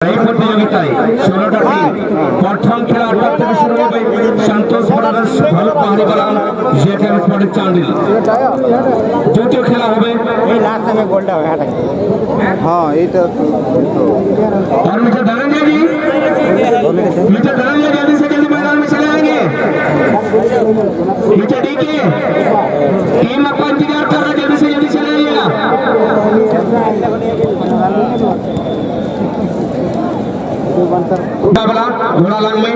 এই প্রতিযোগিতায় 16টা টিম প্রথম খেলা 8টা থেকে শুরু হবে। সন্তোষ ব্রাদার্স ভালো পাহাড়ি বালাম জেকেএম স্পোর্টিং চান্ডিল। দ্বিতীয় খেলা হবে এই लास्ट में गोल्डा हो गया हां ये तो और मीठा धरेंगे जी, मीठा धरेंगे, जल्दी से जल्दी मैदान में चले आएंगे। मीठा डीके टीम आपका इंतजार कर रहा है, जल्दी से जल्दी चले आइएगा। घोड़ालांग में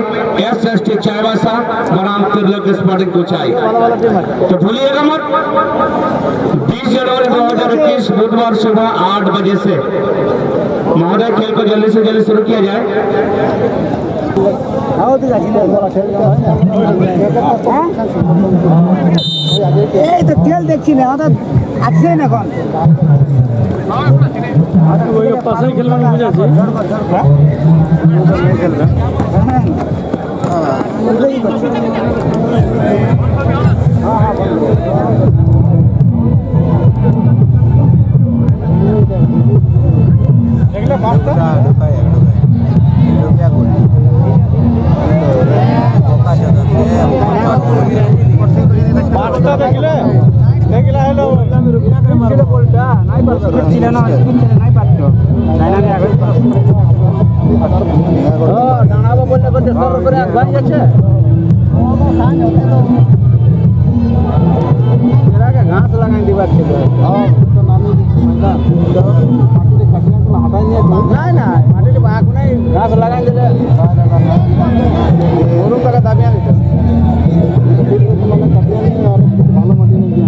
एसएसटी चायबासा बनाम तिरलक स्पोर्टिंग कोचाई। तो भूलिएगा मत, 20 जनवरी 2021 बुधवार सुबह 8 बजे से महोदय खेल को जल्दी से जल्दी शुरू किया जाए। এই তো তেল দেখছি না ওটা আছে না এখন ওই পাশে খেলবে না বুঝাছি খেলবে এগুলো বাস্তা বাস্তা দেখলে দেখলে হলো বলটা নাই পারতো চিনা না নাই পারতো জানা নেই আগে ও ডানাবো বললে বলতে সর উপরে ভাই যাচ্ছে এর আগে ঘাস লাগাই দিবার ছিল হ্যাঁ তো নামি মাটিতে কাটিয়াগুলো হটাই নিয়ে নাই না মাটিতে বাঘ নাই ঘাস লাগাই দিলে গরু টাকা দাবি আনি তো ভালো মাটি নিয়ে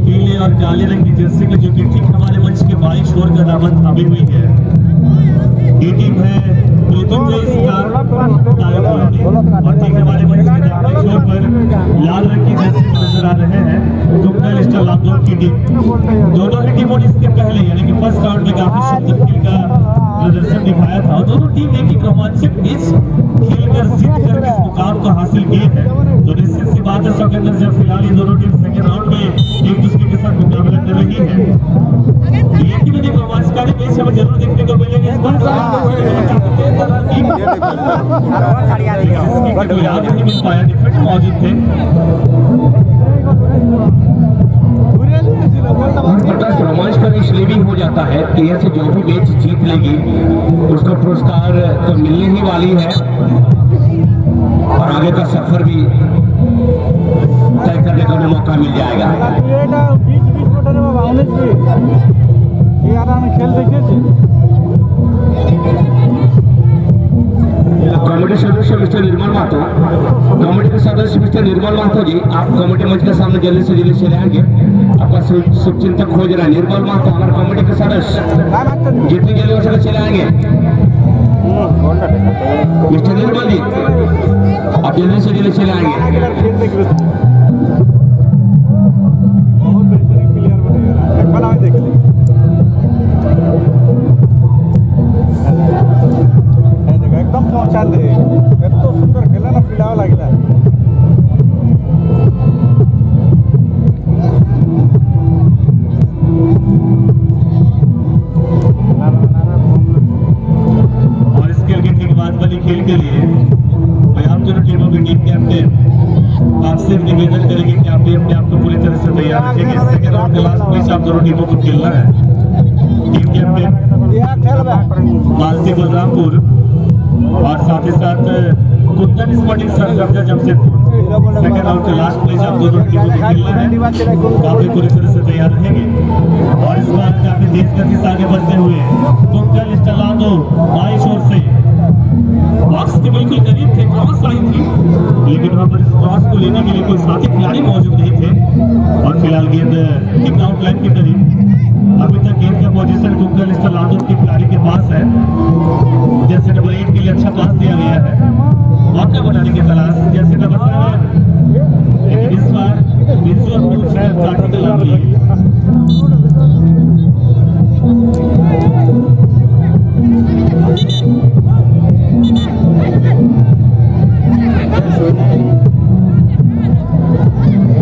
पीले और काले रंग की जर्सी में जो कि ठीक हमारे मंच के बाईं शोर का दामन थामी हुई है। ये टीम है मृत्युंजय स्टार तायापुर और ठीक हमारे मंच के दामन शोर पर लाल रंग की जर्सी में नजर आ रहे हैं दुग्गल स्टार लाखों की टीम। दोनों ही टीमों ने इसके पहले यानी कि फर्स्ट राउंड में काफी सुंदर खेल का प्रदर्शन दिखाया था। दोनों टीम एक ही रोमांचक मैच खेलकर जीत कर इस मुकाम को हासिल किए हैं। तो निश्चित सी बात है सौकेंद्र जब फिलहाल ये दोनों टीम सेकंड राउंड में एक दूसरे के साथ मुकाबला कर रही है। लेकिन एक रोमांचकारी मैच हमें जरूर देखने को मिलेगा। इस बार नहीं मिल पाया, डिफेंड मौजूद थे। रोमांचकारी इसलिए भी हो जाता है कि ऐसे जो भी मैच जीत लेगी उसको पुरस्कार तो मिलने ही वाली है और आगे का सफर भी तय करने का मौका मिल जाएगा। कमेटी सदस्य मिस्टर निर्मल महतो, कमेटी के सदस्य मिस्टर निर्मल महतो जी, आप कमेटी मंच के सामने जल्दी से जल्दी चले आएंगे। आपका शुभचिंतक खोज रहा है निर्मल महतो, हमारे कमेटी के सदस्य जितनी जल्दी हो सके चले आएंगे। मिस्टर निर्मल जी आप जल्दी से जल्दी चले आएंगे। एकदम पहुंचा दे तो सुंदर खेला ना पिलावा लागला और इस खेल के ठीक बाद वाली खेल के लिए मैं आप दोनों टीमों के टीम कैप्टन आपसे निवेदन करेंगे कि आप भी अपने आप को पूरी तरह से तैयार रखेंगे। सेकंड राउंड के लास्ट मैच आप दोनों टीमों को खेलना है। टीम कैप्टन मालती बलरामपुर और साथ ही साथ कुंदन स्पोर्टिंग सरगर्जा जमशेदपुर। सेकंड राउंड के लास्ट मैच आप दोनों टीमों को खेलना है, काफी पूरी तरह से तैयार रहेंगे। और इस बार काफी तेज गति से आगे बढ़ते हुए कुंदन स्टलादो बाई शोर से बॉक्स के बिल्कुल करीब थे, क्रॉस आई थी लेकिन वहां पर इस क्रॉस को लेने के लिए कोई साथी खिलाड़ी मौजूद नहीं थे और फिलहाल गेंद किक आउट लाइन के करीब। अभी तक गेंद का पोजीशन कुंदन स्टलादो के खिलाड़ी के पास है। जैसे नंबर 8 के लिए अच्छा पास दिया गया है, मौका बनाने की तलाश जैसे नंबर 7, लेकिन इस बार बिरजू और शायद काटी के लाभ लिए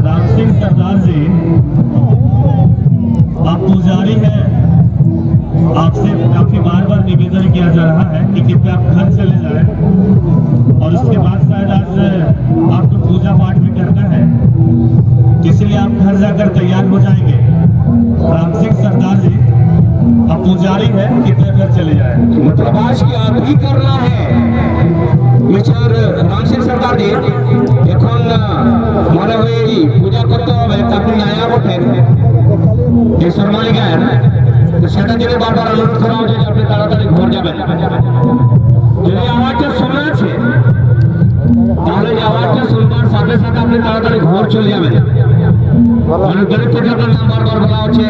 राम सिंह सरदार जी आप पुजारी हैं आपसे काफी बार निवेदन किया जा रहा है कि कृपया आप घर चले जाएं और उसके बाद शायद आज आपको पूजा पाठ भी करना है, इसलिए आप घर जाकर तैयार हो जाएंगे। राम सिंह सरदार जी अब पुजारी है, कृपया घर चले जाएं। मतलब आज की आप ही करना है मिस्टर राम सिंह सरदार जी এখন মনে হয় এই পূজা করতে হবে আপনি নয়া ওঠেন এই শর্মালি গায়েন তো সেটা জন্য বারবার অনুরোধ করা হচ্ছে যে আপনি তাড়াতাড়ি ঘর যাবেন। যদি আওয়াজটা শোনা আছে তাহলে এই আওয়াজটা শুনবার সাথে সাথে আপনি তাড়াতাড়ি ঘর চলে যাবেন। মানে গরিব থেকে আপনার নাম বারবার বলা হচ্ছে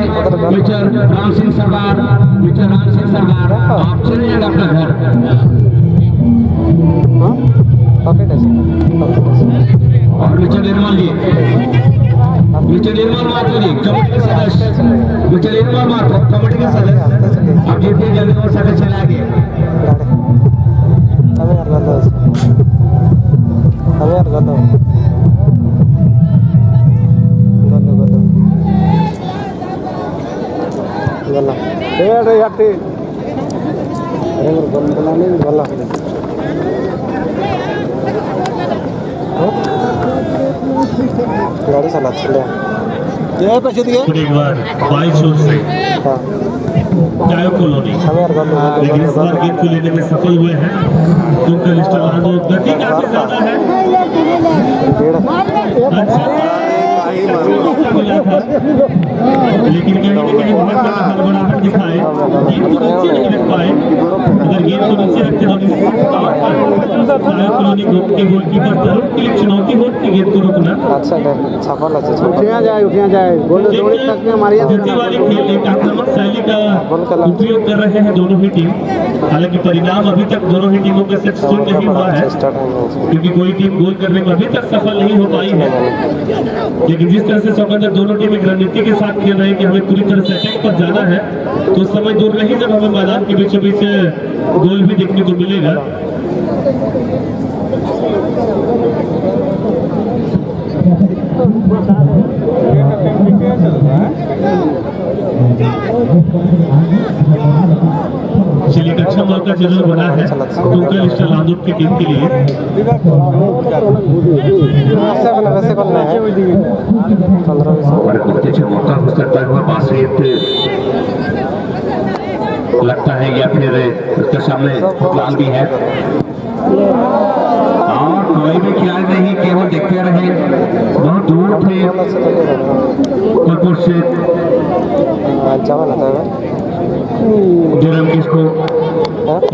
মিস্টার রাম সিং सरदार, मिस्टर राम सिंह सरदार, आप चले जाएंगे अपना घर। पॉकेट है और मिस्टर निर्मल जी, मिस्टर निर्मल माथुर जी कमेटी के सदस्य, मिस्टर निर्मल माथुर कमेटी के सदस्य, आप जितने जल्दी हो सके चले आगे। हमें यार गंदा गला ये याते अरे गंदा नहीं गला गाड़ी चला चले ये पैसे दिए फिर एक बार बाई जोर से हां चाय कॉलोनी, हमें यार गंदा लेकिन इस बार गेट को लेने में सफल हुए हैं क्योंकि लिस्ट तो गति काफी ज्यादा है। लेकिन कहीं न कहीं बहुत ज्यादा हड़बड़ाहट दिखाए, गेट को नीचे नहीं रख पाए। अगर गेट को नीचे रखते तो चाय कॉलोनी के गोलकीपर तरुण के लिए चुनौती होती गेट को रोकना। अच्छा छापा लगे उठिया जाए गोल जोड़ी तक में मारिया गति वाली खेल एक आक्रामक शैली का उपयोग कर रहे हैं दोनों ही टीम। हालांकि परिणाम अभी तक दोनों ही टीमों के सक्सेसफुल नहीं हुआ है क्योंकि कोई टीम गोल करने में अभी तक सफल नहीं हो पाई है। लेकिन जिस तरह से सौगंधर दोनों टीम एक रणनीति के साथ खेल रहे हैं कि हमें पूरी तरह से अटैक पर जाना है, तो समय दूर नहीं जब हमें मैदान के बीचों बीच गोल भी देखने को मिलेगा। चलिए अच्छा मौका जरूर बना है टोटल स्टार लांदूर की टीम के लिए। वैसे करना है 15-20 और बहुत अच्छा मौका हो सकता है बास्केट लगता है या फिर उसके सामने प्लान भी है और कोई भी ख्याल नहीं, केवल देखते रहे। बहुत दूर थे कुलपुर से चावल आता है विक्रम किसको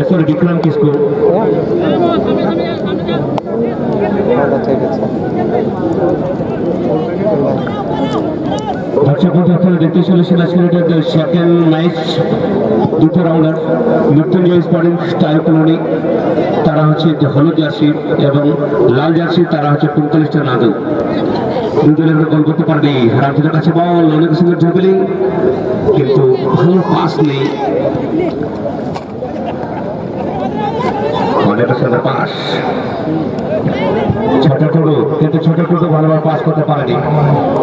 सॉरी विक्रम किसको দর্শকদের আপনারা দেখতে চলেছেন আজকের সেকেন্ড ম্যাচ দ্বিতীয় rounder Mrityunjay sporting style colony, তারা হচ্ছে হলুদ জার্সি এবং লাল জার্সি, তারা হচ্ছে 45 নাদু। দুই দলের গোল করতে পারবে রামচন্দ্রের কাছে বল, অনেক সুন্দর ড্রিবলিং কিন্তু ভালো পাস নেই, অনেক সুন্দর পাস ছোট টুডু, কিন্তু ছোট টুডু ভালোভাবে পাস করতে পারেনি।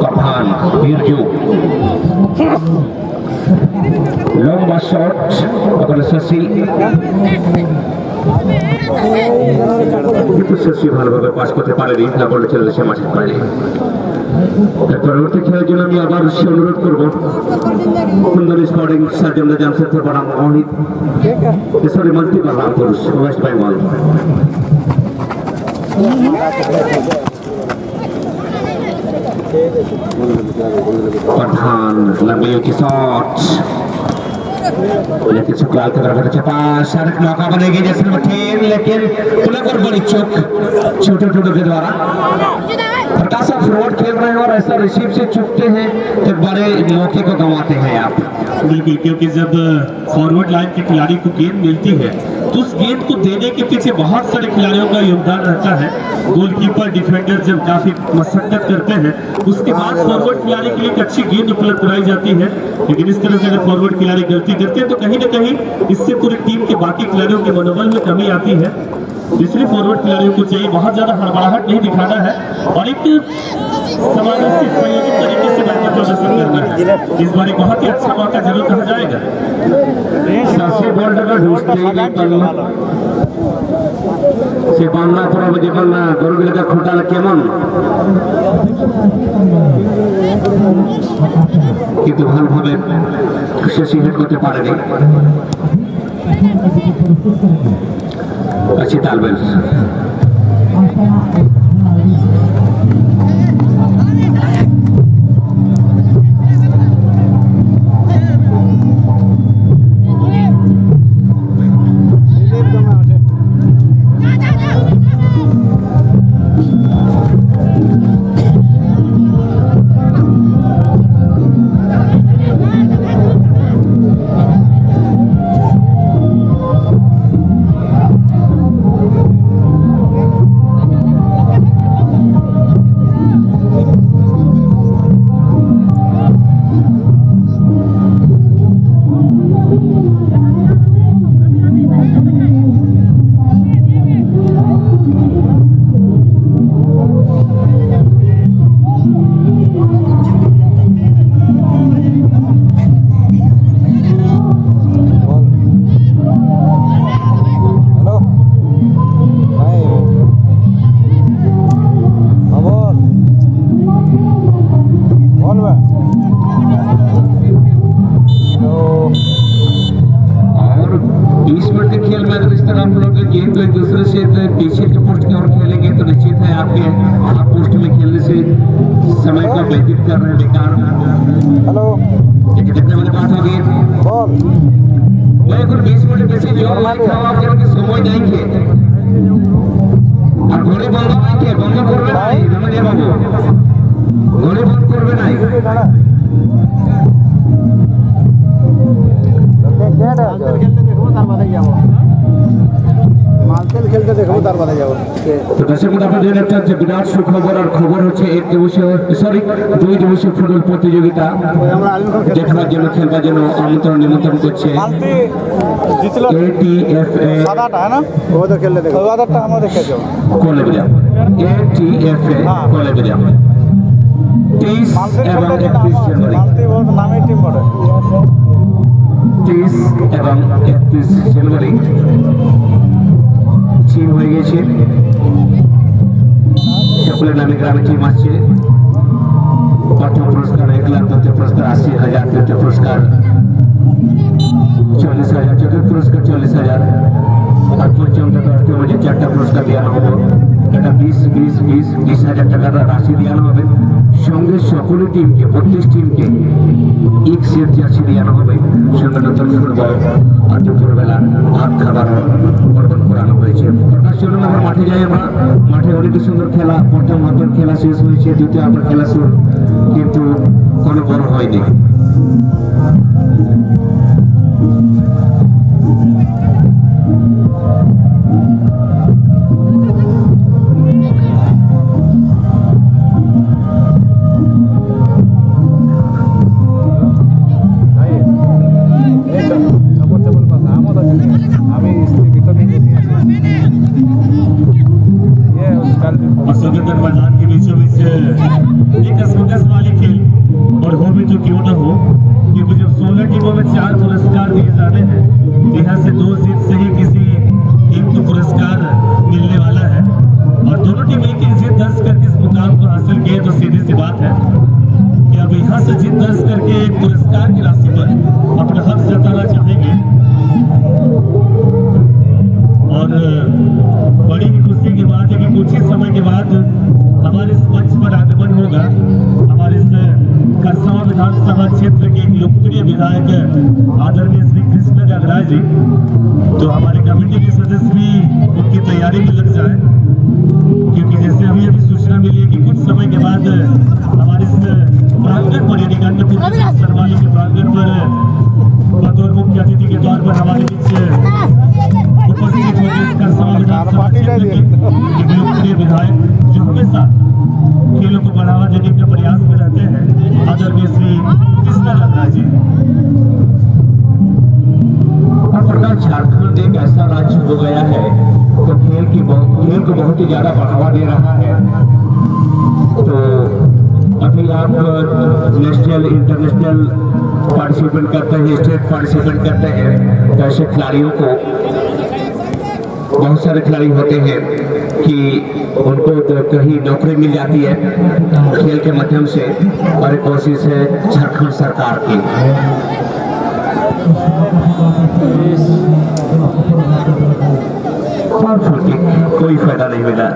পাঠান বীরজু লম্বা শট ওখানে শশী, কিন্তু শশী ভালোভাবে পাস করতে পারেনি, না বলে চলে এসে মাঠে পারেনি। পরবর্তী খেলার জন্য আমি আবার অনুরোধ করবো সুন্দর স্পোর্টিং সার্জন জামশেদপুর বনাম মোহিত সরি মল্টি বলরামপুর ওয়েস্ট বেঙ্গল। पठान लंबी की शॉट लेकिन शुक्लाल की तरफ अच्छा पास, शानदार मौका बनेगी जैसे मठेन, लेकिन पुलक और बड़ी चौक छोटे टूटों के द्वारा प्रकाश फॉरवर्ड खेल रहे हैं और ऐसा रिसीव से चुकते हैं तो बड़े मौके को गंवाते हैं आप। बिल्कुल, क्योंकि जब फॉरवर्ड लाइन के खिलाड़ी को गेंद मिलती है तो उस गेंद को देने के पीछे बहुत सारे खिलाड़ियों का योगदान रहता है। गोलकीपर डिफेंडर जब काफी मशक्कत करते हैं उसके बाद फॉरवर्ड खिलाड़ी के लिए एक अच्छी गेंद उपलब्ध कराई जाती है, लेकिन इस तरह से अगर फॉरवर्ड खिलाड़ी गलती करते हैं तो कहीं ना कहीं इससे पूरी टीम के बाकी खिलाड़ियों के मनोबल में कमी आती है। इसलिए फॉरवर्ड खिलाड़ियों को चाहिए बहुत ज्यादा हड़बड़ाहट नहीं दिखाना है और एक समावेशी संयोजित तरीके से बेहतर प्रदर्शन करना है। इस बार एक बहुत ही अच्छा मौका जरूर कहा जाएगा। সেই বলটাকে ঢুকতেই পারলো না। সে বাংলা পড়াবে যখন গরুগুলোকে খোটালে কেমন, কিন্তু ভালোভাবে সে সিলেট করতে পারেনি। अच्छी तालमेल गेंद एक दूसरे से पीछे के पोस्ट की ओर खेलेंगे तो निश्चित है आपके आप पोस्ट में खेलने से समय को व्यतीत कर रहे हैं बेकार। हेलो लेकिन कितने वाली बात होगी বল मैं এখন 20 মিনিট বেশি জল খাওয়া করতে সময় নাই কে আর ঘড়ি বন্ধ নাই কে বন্ধ করবে নাই রমেশ বাবু ঘড়ি বন্ধ করবে নাই খেলতে দেখবো তার বাদে যাবো মালতেল খেলতে দেখবো তার বাদে যাবো। তো দর্শক আপনাদের একটা যে বিরাট সুখবর আর খবর হচ্ছে এক দিবসীয় সরি 2 দিবসীয় ফুটবল প্রতিযোগিতা আমরা আলিমপুর দেখার জন্য খেলবার জন্য আমন্ত্রণ নিমন্ত্রণ করছে মালতি জিতলো ATFA সাদাটা है ना ওদের খেলতে দেখো ওদেরটা আমরা দেখে যাবো কোলেবিরা ATFA কোলেবিরা 30 এবং 31 জানুয়ারি মালতি বহুত নামী টিম বটে 30 এবং 31 জানুয়ারি টিম হয়ে গেছে সকলের নামে গ্রামে টিম আসছে। প্রথম পুরস্কার 1 লাখ, দ্বিতীয় পুরস্কার 80,000, তৃতীয় পুরস্কার 40,000, চতুর্থ পুরস্কার 40,000 আর পঞ্চম থেকে অষ্টম যে 4টা পুরস্কার দেওয়া হবে। এটা 20,000 টাকার রাশি দেওয়া হবে। সঙ্গে সকলের টিমকে 32 টিমকে এক সেট জার্সি দেওয়া হবে। সঙ্গে নতুন ফুটবল আর দুপুরবেলা ভাত খাবার অর্পণ করানো হয়েছে। প্রকাশ চলুন আমরা মাঠে যাই। আমরা মাঠে অনেক সুন্দর খেলা, প্রথম হাতের খেলা শেষ হয়েছে, দ্বিতীয় হাতের খেলা শুরু কিন্তু কোনো বড় হয়নি। सुंदर मैदान के बीचों बीच एक असमंजस वाली खेल और हो भी तो क्यों ना हो, क्योंकि जब 16 टीमों में 4 पुरस्कार दिए जाने हैं तो यहाँ से 2 जीत से ही किसी टीम को पुरस्कार मिलने वाला है। और दोनों टीम एक ही जीत दर्ज करके इस मुकाम को हासिल किए तो सीधी सी बात है कि अब यहाँ से जीत दर्ज करके एक पुरस्कार की राशि पर अपना हक जताना चाहेंगे। और बड़ी खुशी की बात है कि कुछ ही समय के बाद हमारे इस मंच पर आगमन होगा हमारे इस खरसावां विधानसभा क्षेत्र के एक लोकप्रिय विधायक आदरणीय श्री कृष्ण गगराज जी। तो हमारे कमेटी के सदस्य भी उनकी तैयारी में लग जाए, क्योंकि जैसे हमें अभी सूचना मिली है कि कुछ समय के बाद हमारे इस प्रांगण पर यानी गणपति सरवाली के प्रांगण पर बतौर मुख्य अतिथि के तौर पर हमारे बीच उपस्थित होंगे खरसावां विधानसभा क्षेत्र के लोकप्रिय विधायक जो हमेशा खेलों को बढ़ावा देने के प्रयास में रहते हैं, आदरणीय श्री कृष्ण गगराज जी। प्रकार झारखंड एक ऐसा राज्य हो गया है तो खेल को बहुत ही ज्यादा बढ़ावा दे रहा है। तो अभी आप नेशनल इंटरनेशनल पार्टिसिपेट करते हैं, स्टेट पार्टिसिपेट करते हैं, तो ऐसे खिलाड़ियों को बहुत सारे खिलाड़ी होते हैं कि उनको तो कहीं नौकरी मिल जाती है खेल के माध्यम से, और एक कोशिश है झारखंड सरकार की। और कोई फायदा नहीं मिला।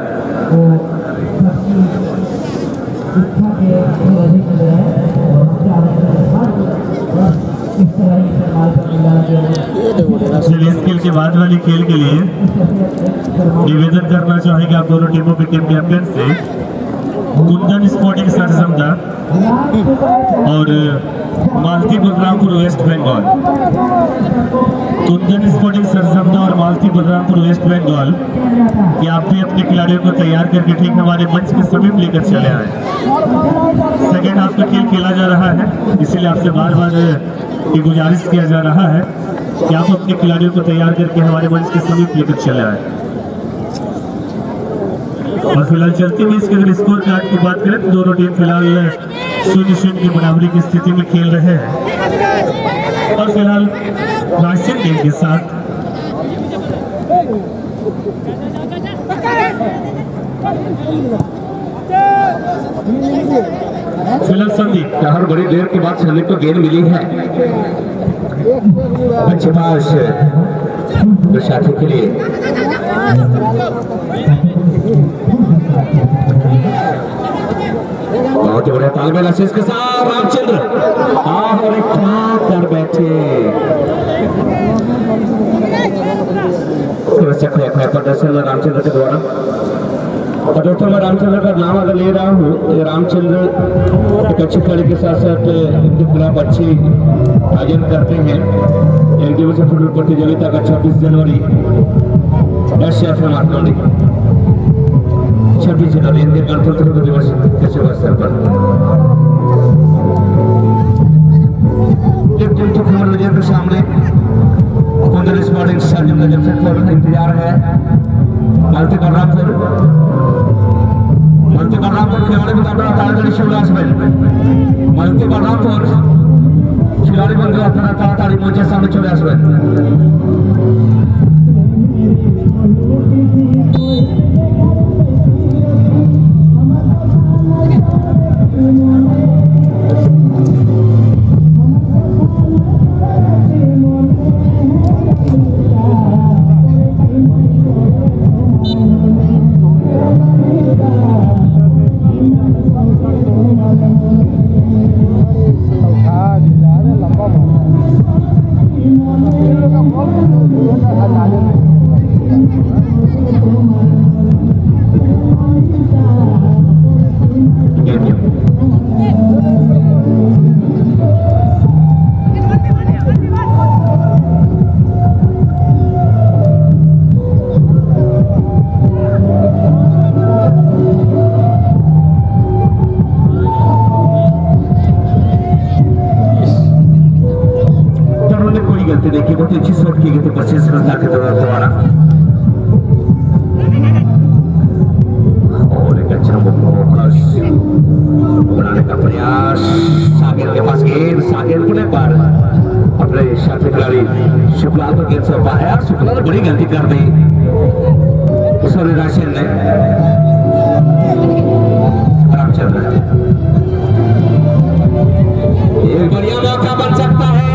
स्किल के बाद वाली खेल के लिए निवेदन करना चाहेंगे आप दोनों टीमों के टीम कैप्टन से, कुंदन स्पोर्टिंग सरसमदा और मालती बलरामपुर वेस्ट बंगाल। कुंदन स्पोर्टिंग सरसमदा और मालती बलरामपुर वेस्ट बंगाल कि आप भी अपने खिलाड़ियों को तैयार करके ठीक हमारे मंच के समीप लेकर चले आए। सेकेंड हाफ का खेल खेला जा रहा है, इसीलिए आपसे बार बार ये गुजारिश किया जा रहा है कि आप अपने खिलाड़ियों को तैयार करके हमारे मंच के समीप लेकर चले आए। और फिलहाल चलती मैच के अगर स्कोर कार्ड की बात करें तो दोनों टीम फिलहाल 0-0 की बराबरी की स्थिति में खेल रहे हैं। और फिलहाल राशियन टीम के साथ फिलहाल संदीप हर बड़ी देर के बाद संदीप को गेंद मिली है अच्छे पास साथी के लिए। बहुत ही बढ़िया तालमेल आशीष के साथ रामचंद्र और क्या कर बैठे प्रदर्शन में रामचंद्र के द्वारा। और दोस्तों मैं रामचंद्र का नाम अगर ले रहा हूँ, ये रामचंद्र एक अच्छी खिलाड़ी के साथ साथ इनके खिलाफ अच्छी आयोजन करते हैं। एक दिवसीय फुटबॉल प्रतियोगिता का 26 जनवरी SFM मारकंडी 26 जनवरी इनके गणतंत्र दिवस के शुभ अवसर पर के सामने कुंदन स्पोर्टिंग सरसमदा जमशेदपुर इंतजार है। मालती बलरामपुर खिलाड़ी আপনারা তাড়াতাড়ি চলে আসবেন। মালতি বলরামপুর खिलाड़ी बंधु আপনারা তাড়াতাড়ি মঞ্চের সামনে চলে আসবেন। देखिए बहुत अच्छी शॉट की गई थी पच्चीस रन के द्वारा और एक अच्छा फोकस बनाने का प्रयास। सागर के पास गेंद, सागर को पर अपने साथी खिलाड़ी शुक्ला को गेंद से पाया। शुक्ला ने बड़ी गलती कर दी सॉरी राशियन ने। रामचंद्र एक बढ़िया मौका बन सकता है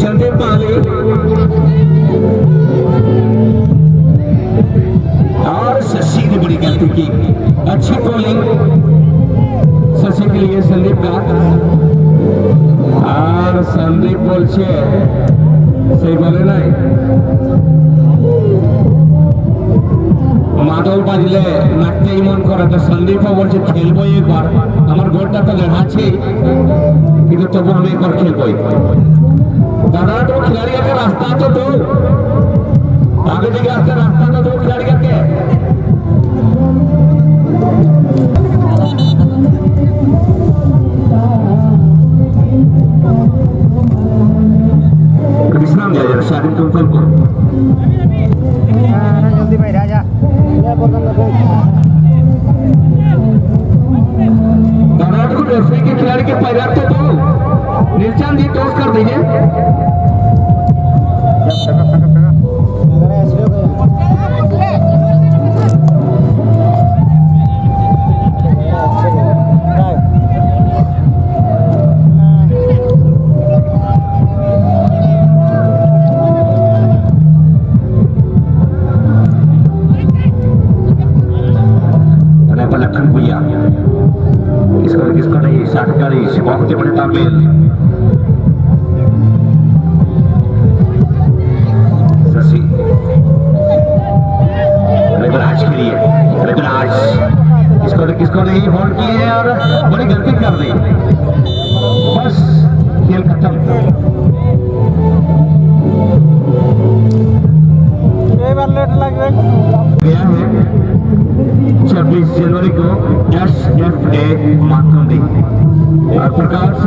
संदीप माली और शशि ने बड़ी गलती की। अच्छी बॉलिंग शशि के लिए संदीप का और संदीप बोल सही बोले नहीं मादल बाजले नाटते मन करे तो संदीप बोल खेलबो एक बार हमार गोलटा तो लड़ा कि तब हम एक बार खेलबो। दादा तो खिलाड़ी का रास्ता तो दो आगे दिखे रास्ता तो दो खिलाड़ी के विश्राम दिया जाए शादी को जल्दी भाई राजा दादा को रेफरी के खिलाड़ी के पैर तो दो नीलचंद जी टॉस कर दीजिए। अगर ऐसे हो लखन भैया किसको नहीं 60 बहुत ही बड़े तालमेल शशि रविराज के लिए रविराज किसको नहीं होल्ड किए और बड़ी गलती कर दी, बस खेल खत्म। लेट लग गया है 26 जनवरी को SFA मातृ और प्रकाश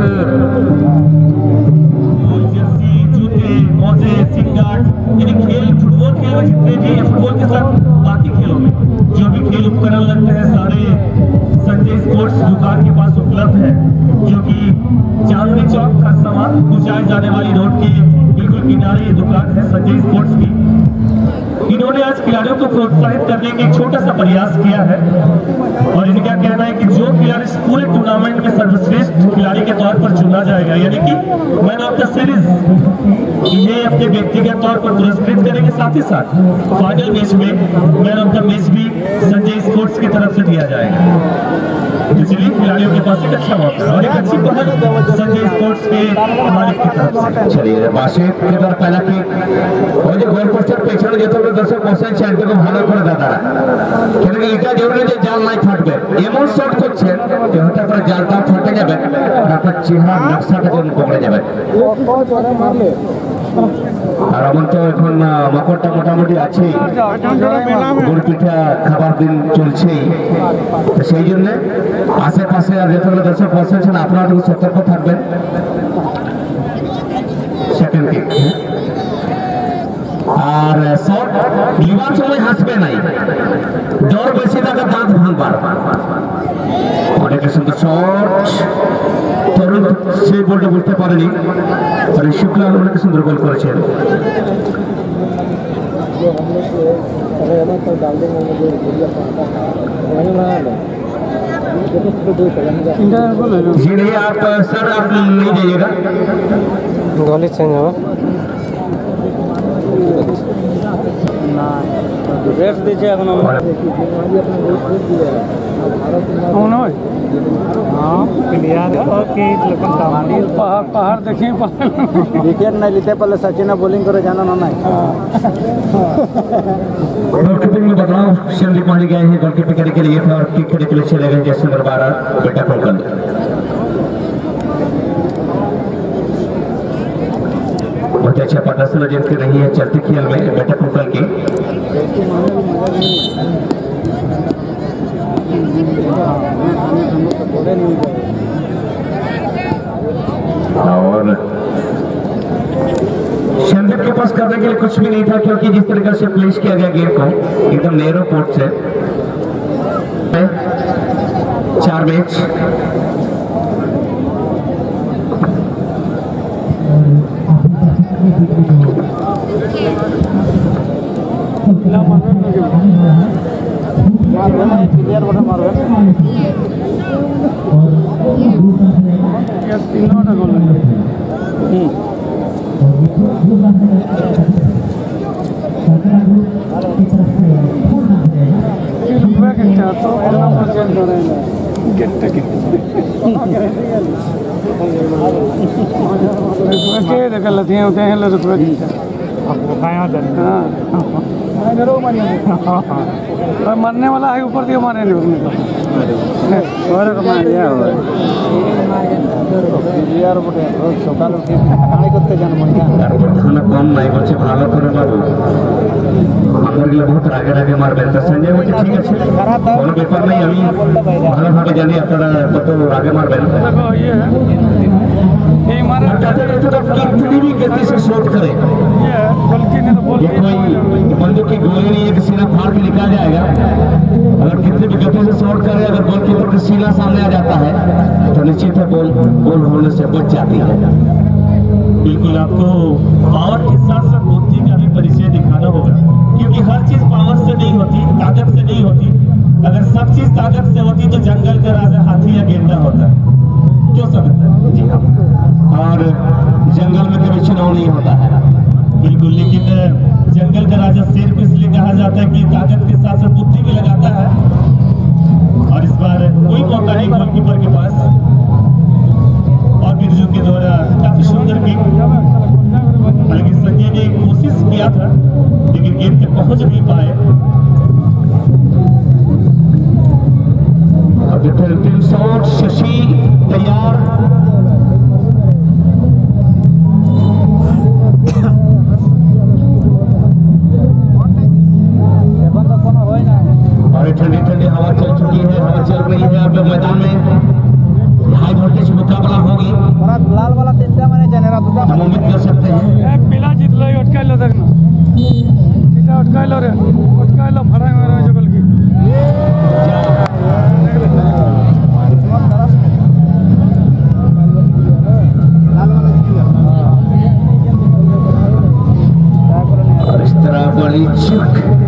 जर्सी, जूते, मोजे, सिंगार्ड, यानी खेल फुटबॉल खेल में जितने भी फुटबॉल के साथ बाकी खेलों में जो भी खेल उपकरण लगते हैं सारे संजय स्पोर्ट्स दुकान के पास उपलब्ध है, जो कि चांदनी चौक का सामान पहुंचाए जाने वाली रोड के बिल्कुल किनारे ये दुकान है संजय स्पोर्ट्स की। इन्होंने आज खिलाड़ियों को प्रोत्साहित करने का एक छोटा सा प्रयास किया है और इनका कहना है कि जो खिलाड़ी इस पूरे टूर्नामेंट में सर्वश्रेष्ठ खिलाड़ी के तौर पर चुना जाएगा, यानी कि मैन ऑफ द सीरीज, ये अपने व्यक्तिगत तौर पर पुरस्कृत करेंगे। साथ ही साथ फाइनल मैच में मैन ऑफ द मैच भी संजय स्पोर्ट्स की तरफ से दिया जाएगा। इसलिए खिलाड़ियों के पास एक अच्छा मौका है और एक अच्छी पहल संजय स्पोर्ट्स के मालिक की तरफ से। चलिए बासे के द्वारा पहला कि ওই যে গোল পোস্টের পেছনে যেতে হবে দর্শক বসেন চ্যান্টকে ভালো করে দাদারা, কেন কি এটা জরুরি যে জাল নাই ফাটবে, এমন শট করছেন যে হতে পারে জালটা ফাটে যাবে আর আপনার চেহারা নকশাটা যেন পড়ে যাবে। मारले আর আমার তো এখন মকরটা মোটামুটি আছেই, গুড় পিঠা খাবার দিন চলছেই, তো সেই জন্য আশেপাশে আর যেতগুলো দর্শক বসেছেন আপনারা একটু সতর্ক থাকবেন। সেকেন্ড কিক আর শট লিবার সময় হাসবে নাই, জ্বর বেশি থাকে দাঁত ভাঙবার। অনেক সুন্দর শট, তরুণ সেই বলটা বুঝতে পারেনি, শুক্লা অনেক সুন্দর গোল করেছেন। जी नहीं आप सर आप नहीं जाइएगा, गोली चेंज हो रेस्ट दीजिए এখন पहाड़ देखिए विकेट नहीं लेते पहले सचिन बॉलिंग करे जाना ना नहीं गोलकीपिंग में बदलाव संदीप माली गए हैं गोलकीपिंग करने के लिए और किक करने के लिए चले गए जैसे नंबर 12 बेटा कोकल। बहुत अच्छा प्रदर्शन जिनके रही है चलती खेल में बेटा कोकल की। और संदीप के पास करने के लिए कुछ भी नहीं था क्योंकि जिस तरीके से प्लेस किया गया गेम को एकदम नैरो कोर्ट से 4 मैच क्लियर बटन मारबे तीनोटा गोल मरने वाला है ऊपर दिया मारे সকাল উঠে কামাই করতে যান কম নাই বলছে ভালো করে মারবো আমার গেলে বহুত রাগে রাগে মারবেন। তো সঞ্জয় বলছে ঠিক আছে কোনো ব্যাপার নেই, আমি ভালোভাবে জানি আপনারা কত রাগে মারবেন। कितनी गति से शॉट करे, ये कोई बंदूक की गोली नहीं है कि सीना फाड़ के निकाल जाएगा। अगर कितनी भी गति से शॉट करे अगर गोलकीपर के सीना सामने आ जाता है तो निश्चित है बॉल होने से बच जाती है। बिल्कुल, आपको पावर के साथ साथ बुद्धि का भी परिचय दिखाना होगा, क्योंकि हर चीज पावर से नहीं होती, ताकत से नहीं होती। अगर सब चीज ताकत से होती तो जंगल का राजा हाथी या गेंडा होता, क्यों समझता है? जी हाँ, और जंगल में कभी चुनाव नहीं होता है। बिल्कुल, लेकिन जंगल का राजा शेर को इसलिए कहा जाता है कि ताकत के साथ साथ बुद्धि भी लगाता है। और इस बार कोई मौका नहीं गोलकीपर के पास, और बिरजू के द्वारा काफी सुंदर किक। हालांकि संजय ने कोशिश किया था लेकिन गेंद तक पहुंच नहीं पाए। अभी फिर टीम शॉट, शशि तैयार। और ठंडी ठंडी हवा चल चुकी है, हवा चल रही है। अब मैदान में हाई वोल्टेज मुकाबला होगी, लाल वाला तीनटा मैंने जनरा दूसरा हम उम्मीद कर सकते हैं। पिला जितलो अटकाइलो देखना सीधा अटकाइलो रे अटकाइलो फराई मारे जगल की और इस तरह बड़ी चूक